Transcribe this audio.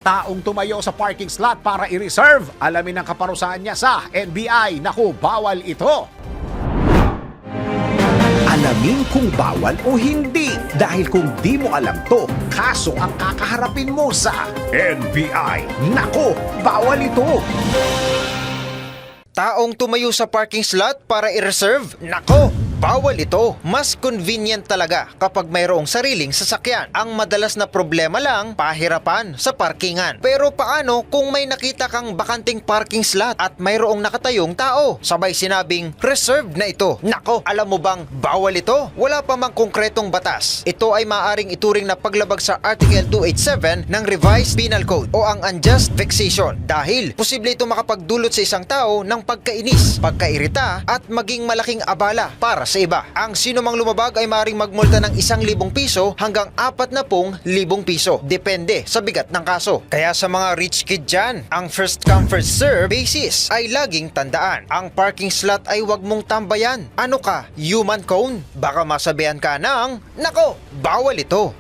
Taong tumayo sa parking slot para i-reserve, alamin ang kaparusahan niya sa NBI. Naku, bawal ito! Alamin kung bawal o hindi. Dahil kung di mo alam to, kaso ang kakaharapin mo sa NBI. Naku, bawal ito! Taong tumayo sa parking slot para i-reserve? Nako! Bawal ito. Mas convenient talaga kapag mayroong sariling sasakyan. Ang madalas na problema lang, pahirapan sa parkingan. Pero paano kung may nakita kang bakanting parking slot at mayroong nakatayong tao? Sabay sinabing, reserved na ito. Nako, alam mo bang bawal ito? Wala pa mang konkretong batas. Ito ay maaaring ituring na paglabag sa Article 287 ng Revised Penal Code o ang unjust vexation. Dahil posible ito makapagdulot sa isang tao ng pagkainis, pagkairita at maging malaking abala para sa iba. Ang sinumang lumabag ay maaaring magmulta ng 1,000 piso hanggang 40,000 piso. Depende sa bigat ng kaso. Kaya sa mga rich kid dyan, ang first come first serve basis ay laging tandaan. Ang parking slot ay wag mong tambayan. Ano ka? Human cone? Baka masabihan ka ng, nako, bawal ito.